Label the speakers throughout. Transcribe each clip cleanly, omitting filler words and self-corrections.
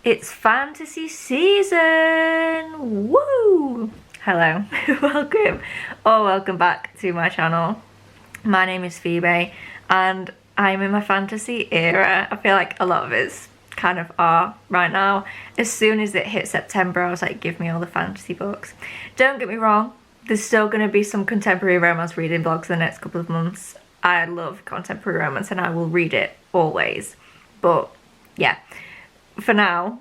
Speaker 1: It's fantasy season! Woo! Hello, welcome back to my channel. My name is Phoebe and I'm in my fantasy era. I feel like a lot of us kind of are right now. As soon as it hit September, I was like, give me all the fantasy books. Don't get me wrong, there's still going to be some contemporary romance reading vlogs in the next couple of months. I love contemporary romance and I will read it always. But yeah, for now,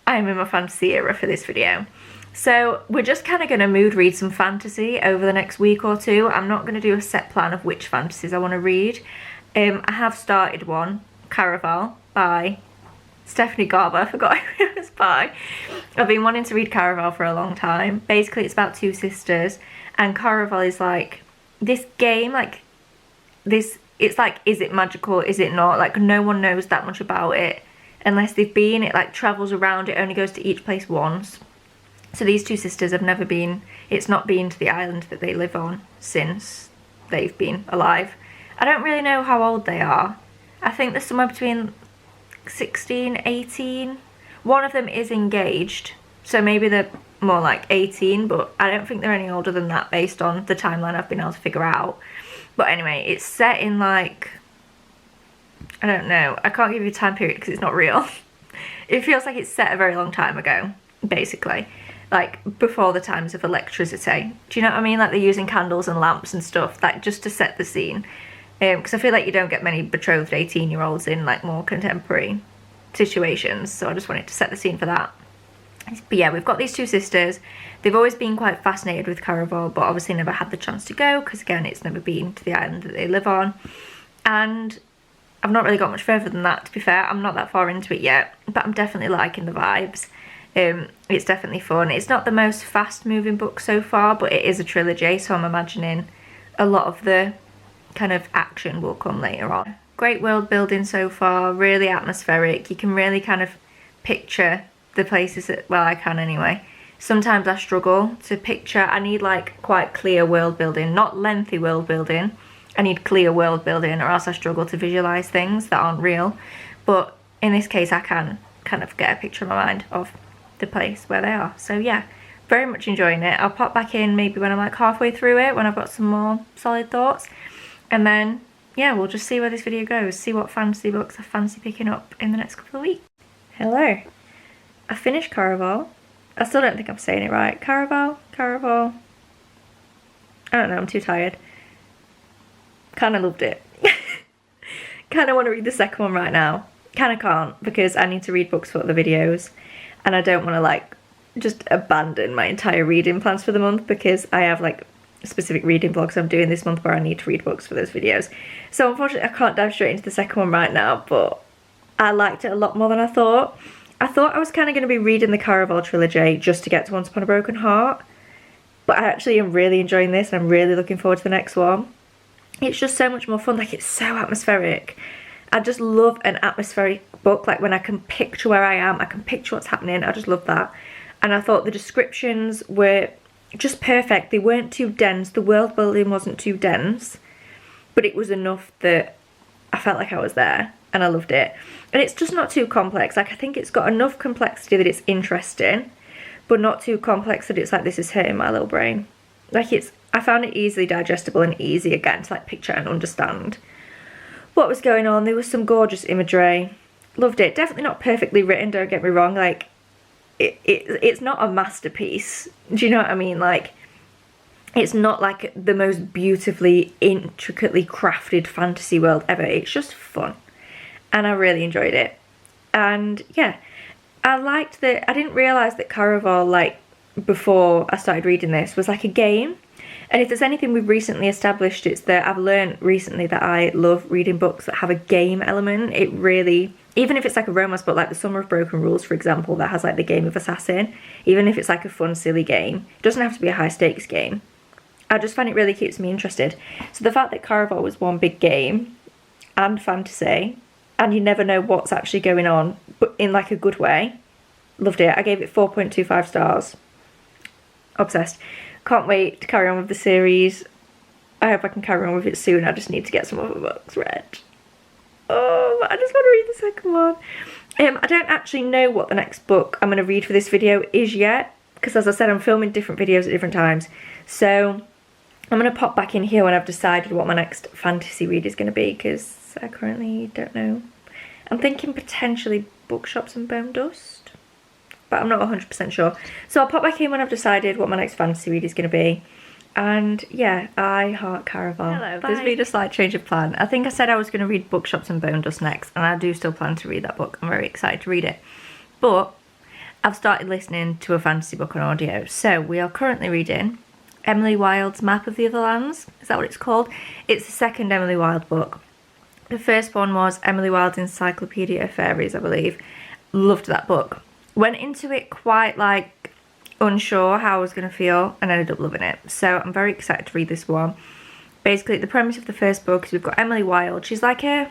Speaker 1: I'm in my fantasy era for this video. So we're just kind of going to mood read some fantasy over the next week or two. I'm not going to do a set plan of which fantasies I want to read. I have started one, Caraval by Stephanie Garber. I forgot who it was by. I've been wanting to read Caraval for a long time. Basically it's about two sisters and Caraval is like this game, like this, it's like, is it magical, is it not? Like no one knows that much about it unless they've been. It like travels around, it only goes to each place once. So these two sisters have never been, it's not been to the island that they live on since they've been alive. I don't really know how old they are. I think they're somewhere between 16, 18. One of them is engaged, so maybe they're more like 18, but I don't think they're any older than that based on the timeline I've been able to figure out. But anyway, it's set in like, I don't know, I can't give you a time period because it's not real. It feels like it's set a very long time ago, basically. Like before the times of electricity. Do you know what I mean? Like they're using candles and lamps and stuff, like just to set the scene. Because I feel like you don't get many betrothed 18-year-olds in like more contemporary situations, so I just wanted to set the scene for that. But yeah, we've got these two sisters. They've always been quite fascinated with Caraval, but obviously never had the chance to go because again it's never been to the island that they live on. And I've not really got much further than that, to be fair. I'm not that far into it yet, but I'm definitely liking the vibes. It's definitely fun. It's not the most fast moving book so far, but it is a trilogy, so I'm imagining a lot of the kind of action will come later on. Great world building so far, really atmospheric. You can really kind of picture the places that, well, I can anyway. Sometimes I struggle to picture. I need like quite clear world building, not lengthy world building. I need clear world building or else I struggle to visualize things that aren't real. But in this case I can kind of get a picture in my mind of the place where they are. So yeah, very much enjoying it. I'll pop back in maybe when I'm like halfway through it, when I've got some more solid thoughts. And then yeah, we'll just see where this video goes, see what fantasy books I fancy picking up in the next couple of weeks. Hello. I finished Caraval. I still don't think I'm saying it right. Caraval? Caraval? I don't know, I'm too tired. Kind of loved it. Kind of want to read the second one right now. Kind of can't because I need to read books for other videos and I don't want to like just abandon my entire reading plans for the month because I have like specific reading vlogs I'm doing this month where I need to read books for those videos. So unfortunately I can't dive straight into the second one right now, but I liked it a lot more than I thought. I thought I was kind of going to be reading the Caraval trilogy just to get to Once Upon a Broken Heart, but I actually am really enjoying this and I'm really looking forward to the next one. It's just so much more fun, like it's so atmospheric. I just love an atmospheric book, like when I can picture where I am, I can picture what's happening, I just love that. And I thought the descriptions were just perfect. They weren't too dense, the world building wasn't too dense, but it was enough that I felt like I was there and I loved it. And it's just not too complex, like I think it's got enough complexity that it's interesting, but not too complex that it's like this is hurting my little brain. Like I found it easily digestible and easy again to like picture and understand what was going on. There was some gorgeous imagery. Loved it. Definitely not perfectly written, don't get me wrong. Like it's not a masterpiece. Do you know what I mean? Like it's not like the most beautifully, intricately crafted fantasy world ever. It's just fun. And I really enjoyed it. And yeah, I liked that. I didn't realise that Caraval, like before I started reading this, was like a game. And if there's anything we've recently established, it's that I've learned recently that I love reading books that have a game element. It really, even if it's like a romance book, like The Summer of Broken Rules, for example, that has like the game of Assassin, even if it's like a fun, silly game, it doesn't have to be a high stakes game. I just find it really keeps me interested. So the fact that Caraval was one big game and fantasy, and you never know what's actually going on, but in like a good way, loved it. I gave it 4.25 stars. Obsessed. Can't wait to carry on with the series. I hope I can carry on with it soon. I just need to get some other books read. Oh, I just want to read the second one. I don't actually know what the next book I'm going to read for this video is yet, because as I said, I'm filming different videos at different times. So I'm going to pop back in here when I've decided what my next fantasy read is going to be, because I currently don't know. I'm thinking potentially Bookshops and Bone Dust, but I'm not 100% sure. So I'll pop back in when I've decided what my next fantasy read is going to be. And yeah, I Heart Caraval. Hello, there's been a slight change of plan. I think I said I was going to read Bookshops and Bone Dust next, and I do still plan to read that book. I'm very excited to read it. But I've started listening to a fantasy book on audio. So we are currently reading Emily Wilde's Map of the Other Lands. Is that what it's called? It's the second Emily Wilde book. The first one was Emily Wilde's Encyclopedia of Fairies, I believe. Loved that book. Went into it quite like unsure how I was going to feel, and ended up loving it. So I'm very excited to read this one. Basically, the premise of the first book is we've got Emily Wilde. She's like a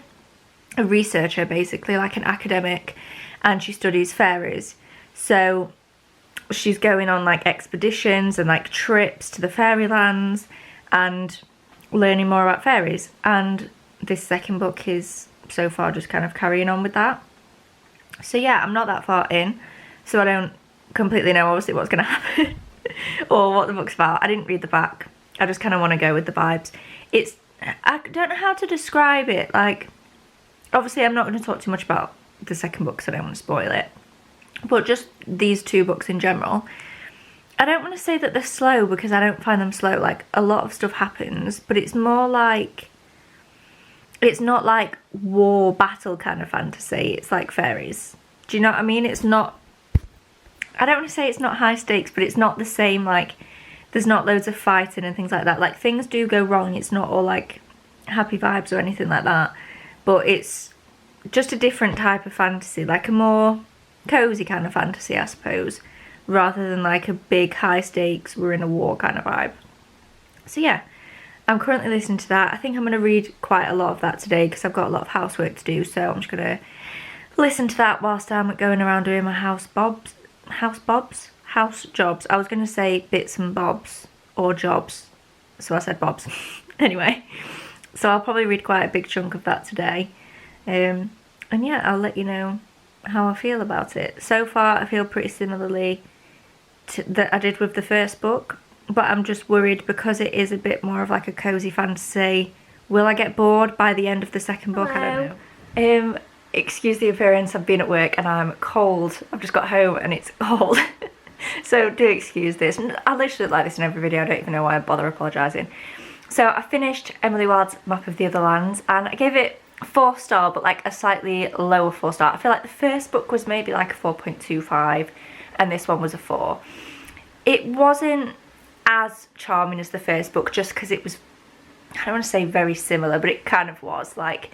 Speaker 1: researcher, basically, like an academic, and she studies fairies. So she's going on like expeditions and like trips to the fairylands and learning more about fairies. And this second book is so far just kind of carrying on with that. So yeah, I'm not that far in, so I don't completely know obviously what's going to happen or what the book's about. I didn't read the back. I just kind of want to go with the vibes. I don't know how to describe it. Like, obviously I'm not going to talk too much about the second book, so I don't want to spoil it. But just these two books in general, I don't want to say that they're slow, because I don't find them slow. Like, a lot of stuff happens, but it's more like, it's not like war battle kind of fantasy. It's like fairies. Do you know what I mean? It's not, I don't want to say it's not high stakes, but it's not the same, like, there's not loads of fighting and things like that. Like, things do go wrong. It's not all, like, happy vibes or anything like that. But it's just a different type of fantasy, like a more cozy kind of fantasy, I suppose, rather than, like, a big high stakes, we're in a war kind of vibe. So, yeah, I'm currently listening to that. I think I'm going to read quite a lot of that today, because I've got a lot of housework to do. So I'm just going to listen to that whilst I'm going around doing my house jobs. I was going to say bits and bobs or jobs, so I said bobs. Anyway, so I'll probably read quite a big chunk of that today, and yeah, I'll let you know how I feel about it. So far I feel pretty similarly to that I did with the first book, but I'm just worried because it is a bit more of like a cozy fantasy. Will I get bored by the end of the second book? Hello. I don't know. Excuse the appearance, I've been at work and I'm cold. I've just got home and it's cold. So do excuse this. I literally look like this in every video. I don't even know why I bother apologising. So I finished Emily Wilde's Map of the Other Lands, and I gave it 4-star, but like a slightly lower 4-star. I feel like the first book was maybe like a 4.25 and this one was a 4. It wasn't as charming as the first book, just because it was, I don't want to say very similar, but it kind of was. Like,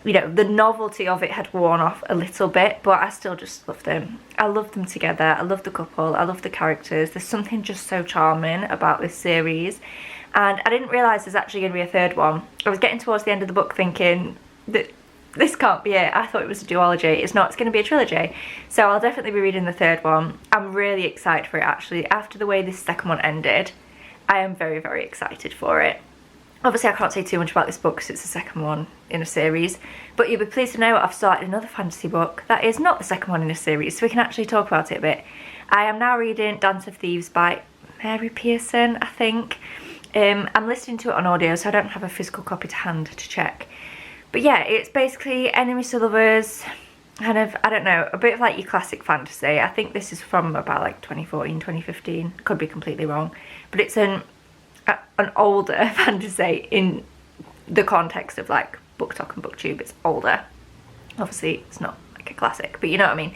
Speaker 1: you know, the novelty of it had worn off a little bit, but I still just loved them. I love them together. I love the couple. I love the characters. There's something just so charming about this series. And I didn't realise there's actually going to be a third one. I was getting towards the end of the book thinking that this can't be it. I thought it was a duology. It's not. It's going to be a trilogy. So I'll definitely be reading the third one. I'm really excited for it, actually. After the way this second one ended, I am very, very excited for it. Obviously I can't say too much about this book because it's the second one in a series, but you'll be pleased to know I've started another fantasy book that is not the second one in a series, so we can actually talk about it a bit. I am now reading Dance of Thieves by Mary Pearson, I think. I'm listening to it on audio, so I don't have a physical copy to hand to check. But yeah, it's basically enemies to lovers, kind of, I don't know, a bit of like your classic fantasy. I think this is from about like 2014, 2015, could be completely wrong, but it's an older fantasy in the context of like BookTok and BookTube. It's older. Obviously it's not like a classic, but you know what I mean.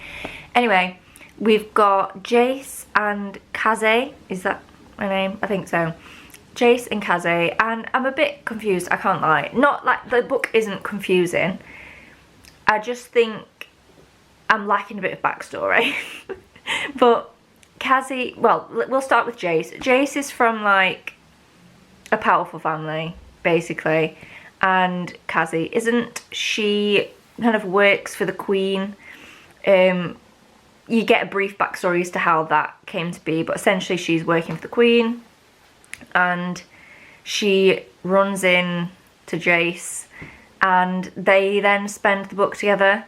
Speaker 1: Anyway, we've got Jace and Kaze. Is that my name? I think so. Jace and Kaze, and I'm a bit confused, I can't lie. Not like the book isn't confusing. I just think I'm lacking a bit of backstory. But Kaze, well, we'll start with Jace. Jace is from like a powerful family, basically, and Kaze isn't. She kind of works for the Queen. You get a brief backstory as to how that came to be, but essentially she's working for the Queen, and she runs in to Jace, and they then spend the book together.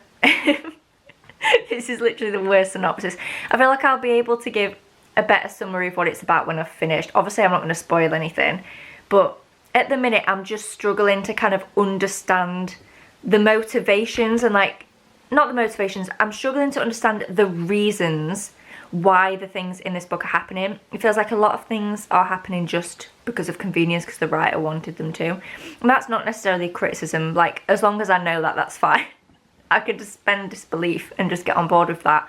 Speaker 1: This is literally the worst synopsis. I feel like I'll be able to give a better summary of what it's about when I've finished. Obviously, I'm not going to spoil anything, but at the minute, I'm just struggling to kind of understand the motivations and like, not the motivations, I'm struggling to understand the reasons why the things in this book are happening. It feels like a lot of things are happening just because of convenience, because the writer wanted them to. And that's not necessarily criticism. Like, as long as I know that, that's fine. I could just suspend disbelief and just get on board with that.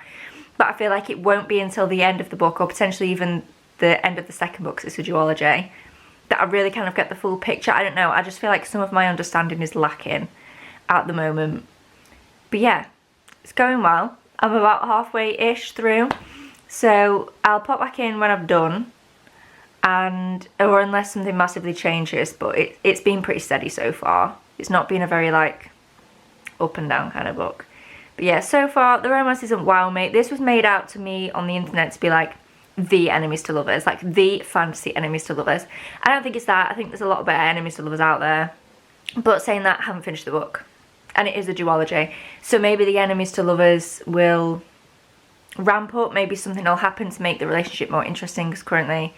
Speaker 1: But I feel like it won't be until the end of the book, or potentially even the end of the second book, because it's a duology, that I really kind of get the full picture. I don't know, I just feel like some of my understanding is lacking at the moment. But yeah, it's going well. I'm about halfway-ish through, so I'll pop back in when I've done, and or unless something massively changes, but it's been pretty steady so far. It's not been a very like up and down kind of book. But yeah, so far the romance isn't wow me. This was made out to me on the internet to be like the enemies to lovers, like the fantasy enemies to lovers. I don't think it's that. I think there's a lot better enemies to lovers out there. But saying that, I haven't finished the book, and it is a duology, so maybe the enemies to lovers will ramp up. Maybe something will happen to make the relationship more interesting, because currently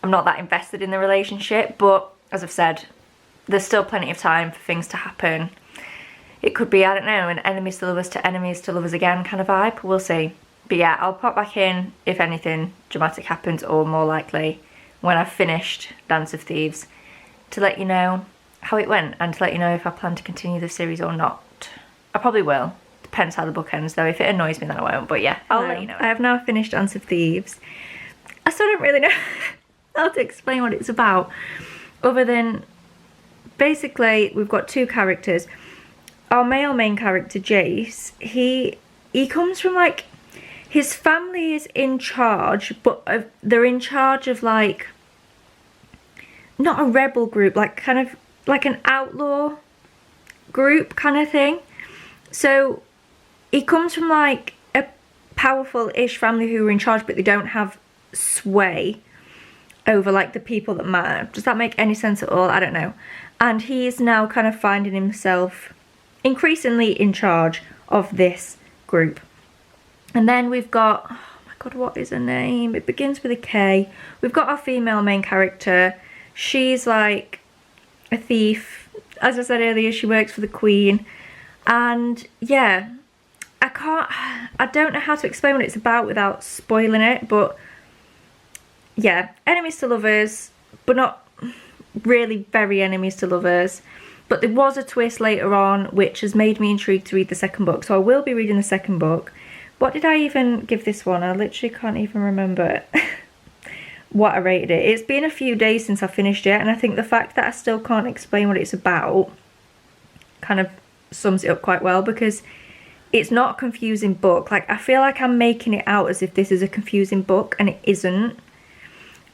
Speaker 1: I'm not that invested in the relationship. But as I've said, there's still plenty of time for things to happen. It could be, I don't know, an enemies to lovers again kind of vibe. We'll see. But yeah, I'll pop back in if anything dramatic happens, or more likely when I've finished Dance of Thieves, to let you know how it went, and to let you know if I plan to continue the series or not. I probably will. Depends how the book ends though. If it annoys me, then I won't. But yeah, I'll let you know. I have now finished Dance of Thieves. I still don't really know how to explain what it's about, other than basically we've got two characters. Our male main character, Jace, he comes from like, his family is in charge, but they're in charge of like, not a rebel group, like kind of like an outlaw group kind of thing. So he comes from like a powerful-ish family who are in charge, but they don't have sway over like the people that matter. Does that make any sense at all? I don't know. And he is now kind of finding himself increasingly in charge of this group. And then we've got, oh my god, what is her name? It begins with a K. We've got our female main character. She's like a thief. As I said earlier, she works for the Queen. And yeah, I don't know how to explain what it's about without spoiling it, but yeah, enemies to lovers, but not really very enemies to lovers. But there was a twist later on which has made me intrigued to read the second book, so I will be reading the second book. What did I even give this one? I literally can't even remember what I rated it. It's been a few days since I finished it, and I think the fact that I still can't explain what it's about kind of sums it up quite well, because it's not a confusing book. Like, I feel like I'm making it out as if this is a confusing book, and it isn't.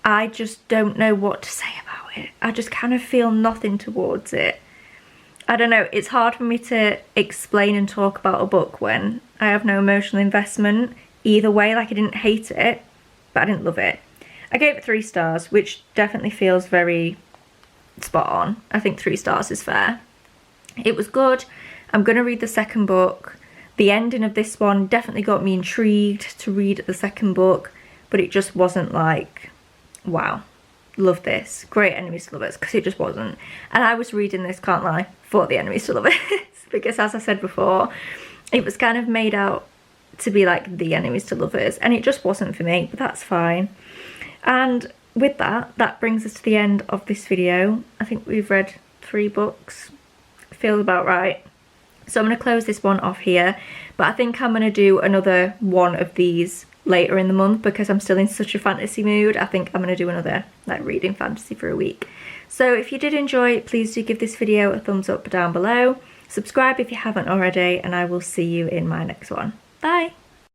Speaker 1: I just don't know what to say about it. I just kind of feel nothing towards it. I don't know, it's hard for me to explain and talk about a book when I have no emotional investment either way. Like, I didn't hate it, but I didn't love it. I gave it 3 stars, which definitely feels very spot on. I think 3 stars is fair. It was good. I'm going to read the second book. The ending of this one definitely got me intrigued to read the second book, but it just wasn't like, wow, love this, great enemies to lovers, because it just wasn't. And I was reading this, can't lie, for the enemies to lovers, because as I said before, it was kind of made out to be like the enemies to lovers, and it just wasn't for me, but that's fine. And with that, that brings us to the end of this video. I think we've read 3 books, feels about right. So I'm going to close this one off here, but I think I'm going to do another one of these later in the month, because I'm still in such a fantasy mood. I think I'm going to do another like reading fantasy for a week. So if you did enjoy, please do give this video a thumbs up down below. Subscribe if you haven't already, and I will see you in my next one. Bye!